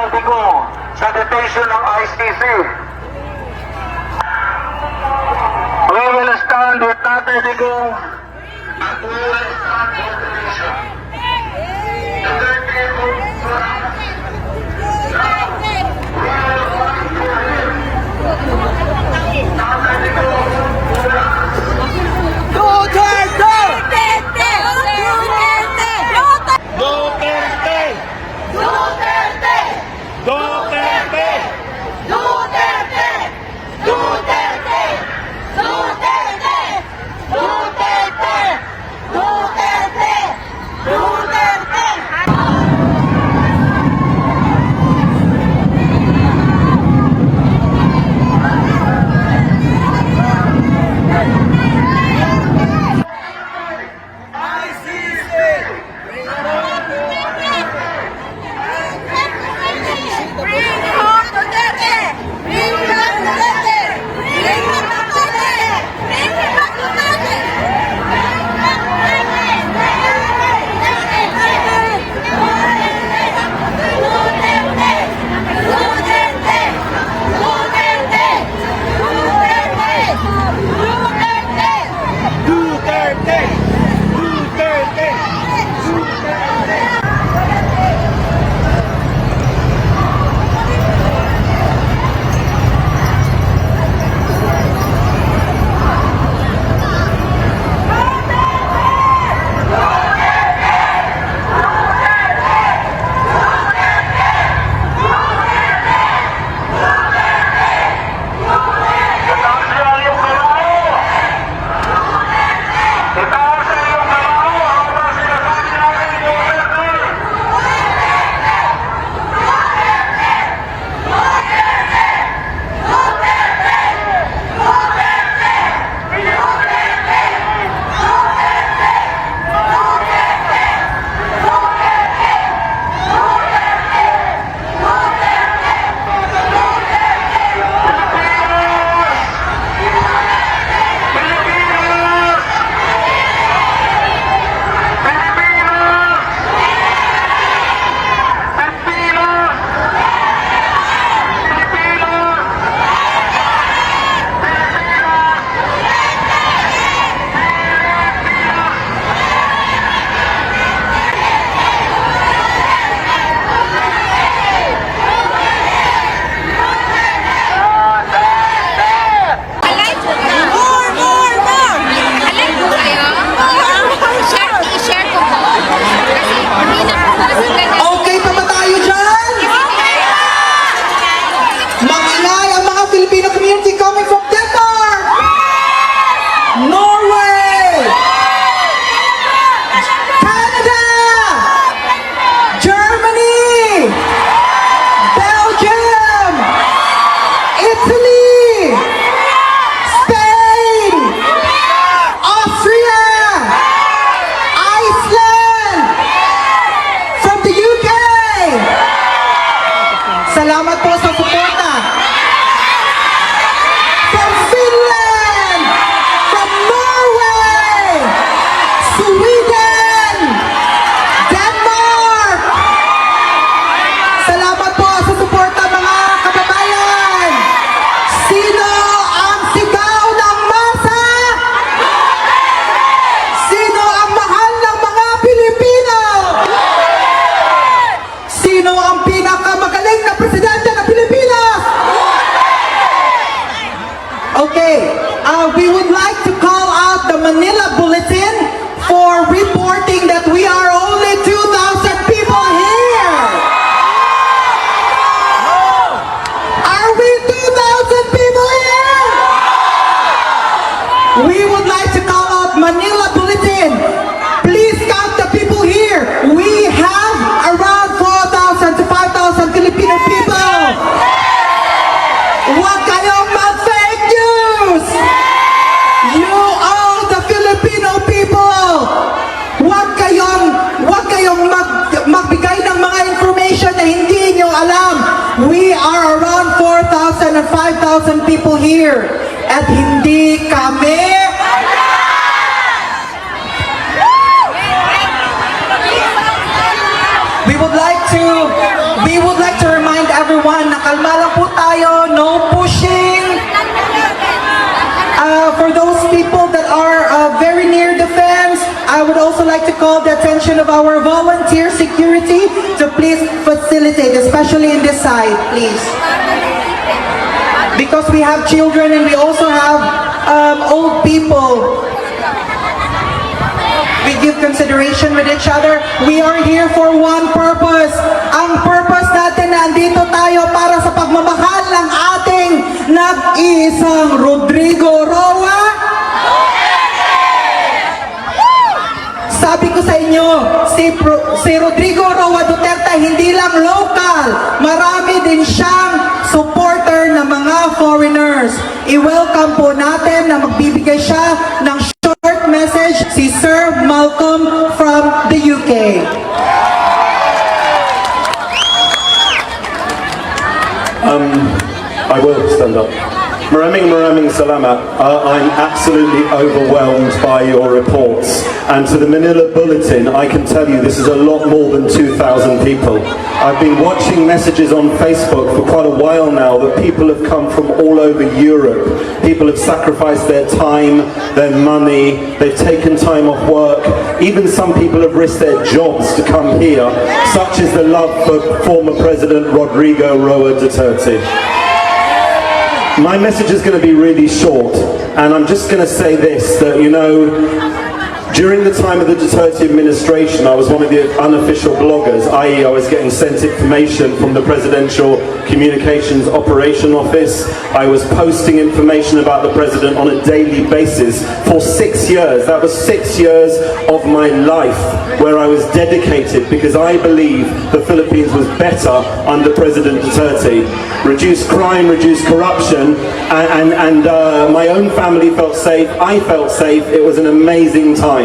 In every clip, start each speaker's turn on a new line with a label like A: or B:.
A: Tatay Digong sa detention ng ICC. We will stand with Tatay Digong and we will stand with the nation. The third day of now, we will fight for him. Tatay Digong.
B: Duterte!
C: Duterte!
B: Duterte!
C: Duterte!
B: Duterte! Duterte! Duterte! Duterte! Duterte! Duterte!
C: Duterte! Duterte!
D: Okay pa ba tayo dyan? Maingay ang mga Filipino community coming from Denmark, Norway, Canada, Germany, Belgium, Italy, Spain, Austria, Iceland, from the UK. Salamat po sa suporta. From Finland, from Norway, Sweden, Denmark. Salamat po sa suporta mga kababayan. Sino ang sigaw ng masa? Sino ang mahal ng mga Pilipino? Sino ang pinakamagaling na presidente ng Pilipinas? Okay, we would like to call out the Manila Bulletin for reporting that we are only 2,000 people here. Are we 2,000 people here? We would like to call out Manila Bulletin. Please count the people here. We have around 4,000 to 5,000 Filipino people. Huwag kayong mag-fake news. You all the Filipino people. Huwag kayong magbigay ng mga information na hindi nyo alam. We are around 4,000 and 5,000 people here. At hindi kami we would like to we would like to remind everyone na kalma lang po tayo, no pushing. For those people that are very near the fence, I would also like to call the attention of our volunteer security to please facilitate, especially in this side, please. Because we have children and we also have old people. We give consideration with each other. We are here for one purpose. Ang purpose natin na andito tayo para sa pagmamahal ng ating nag-iisang Rodrigo Roa. Sabi ko sa inyo, si Rodrigo Roa Duterte hindi lang local. Marami din siyang supporter ng mga foreigners. I-welcome po natin na magbibigay siya ng short message si Sir Malcolm from the UK.
E: I will stand up. Maraming salamat. I'm absolutely overwhelmed by your reports. And to the Manila Bulletin, I can tell you this is a lot more than 2,000 people. I've been watching messages on Facebook for quite a while now that people have come from all over Europe. People have sacrificed their time, their money, they've taken time off work. Even some people have risked their jobs to come here, such is the love for former President Rodrigo Roa Duterte. My message is going to be really short, and I'm just going to say this, that, you know, during the time of the Duterte administration, I was one of the unofficial bloggers, i.e. I was getting sent information from the Presidential Communications Operation Office. I was posting information about the President on a daily basis for 6 years. That was 6 years of my life where I was dedicated because I believe the Philippines was better under President Duterte. Reduced crime, reduced corruption, and my own family felt safe, I felt safe. It was an amazing time.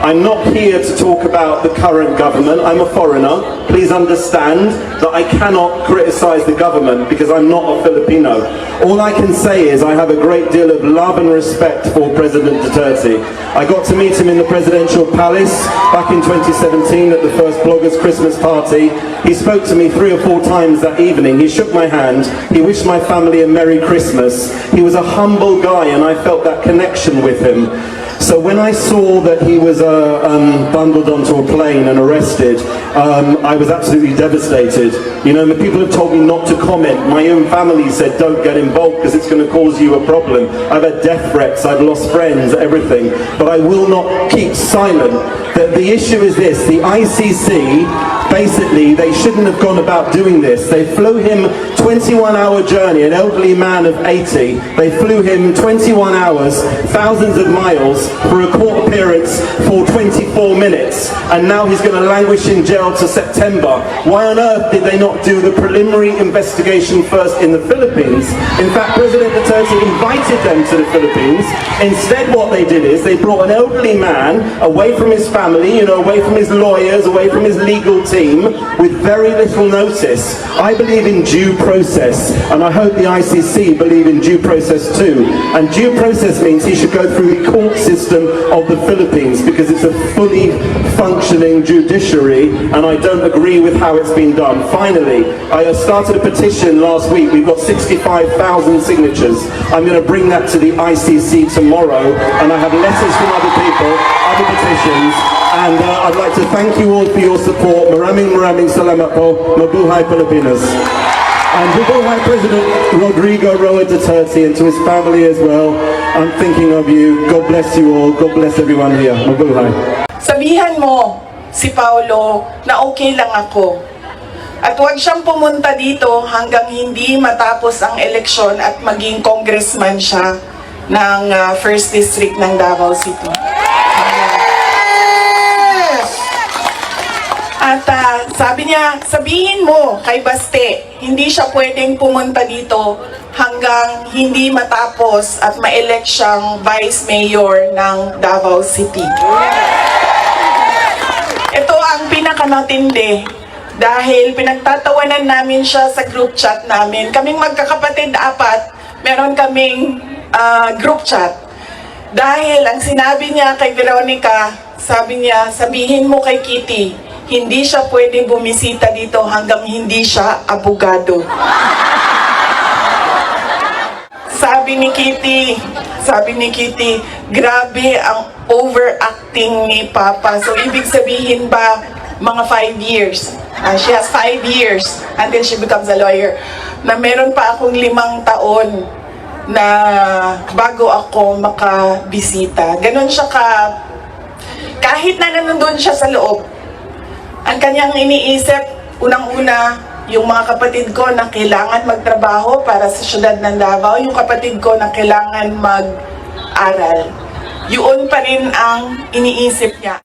E: I'm not here to talk about the current government. I'm a foreigner. Please understand that I cannot criticize the government because I'm not a Filipino. All I can say is I have a great deal of love and respect for President Duterte. I got to meet him in the presidential palace back in 2017 at the first Bloggers Christmas party. He spoke to me 3 or 4 times that evening. He shook my hand. He wished my family a Merry Christmas. He was a humble guy and I felt that connection with him. So when I saw that he was bundled onto a plane and arrested, I was absolutely devastated. You know, people have told me not to comment. My own family said don't get involved because it's going to cause you a problem. I've had death threats, I've lost friends, everything. But I will not keep silent. The issue is this, the ICC, basically, they shouldn't have gone about doing this. They flew him 21-hour journey, an elderly man of 80. They flew him 21 hours, thousands of miles, for a court appearance for 24 minutes. And now he's going to languish in jail to September. Why on earth did they not do the preliminary investigation first in the Philippines? In fact, President Duterte invited them to the Philippines. Instead, what they did is they brought an elderly man away from his family, you know, away from his lawyers, away from his legal team, with very little notice. I believe in due process, and I hope the ICC believe in due process too. And due process means he should go through the court system of the Philippines because it's a fully functioning judiciary, and I don't agree with how it's been done. Finally, I started a petition last week. We've got 65,000 signatures. I'm going to bring that to the ICC tomorrow, and I have letters from other people, other petitions. And I'd like to thank you all for your support. Maraming salamat po. Mabuhay Pilipinas. And Mabuhay President Rodrigo Roa Duterte, and to his family as well. I'm thinking of you. God bless you all. God bless everyone here. Mabuhay.
F: Sabihan mo si Paolo na okay lang ako. At huwag siyang pumunta dito hanggang hindi matapos ang eleksyon at maging congressman siya ng 1st District ng Davao City. At sabi niya, sabihin mo kay Baste, hindi siya pwedeng pumunta dito hanggang hindi matapos at ma-elect siyang Vice Mayor ng Davao City. Ito ang pinakamatindi dahil pinagtatawanan namin siya sa group chat namin. Kaming magkakapatid 4, meron kaming group chat. Dahil ang sinabi niya kay Veronica, sabi niya, sabihin mo kay Kitty, hindi siya pwede bumisita dito hanggang hindi siya abogado. Sabi ni Kitty, grabe ang overacting ni Papa. So, ibig sabihin ba, mga 5 years. She has 5 years until she becomes a lawyer. Na meron pa akong 5 taon na bago ako makabisita. Ganon siya kahit na nandun siya sa loob, ang kanyang iniisip, unang-una, yung mga kapatid ko na kailangan magtrabaho para sa syudad ng Davao, yung kapatid ko na kailangan mag-aral. Yun pa rin ang iniisip niya.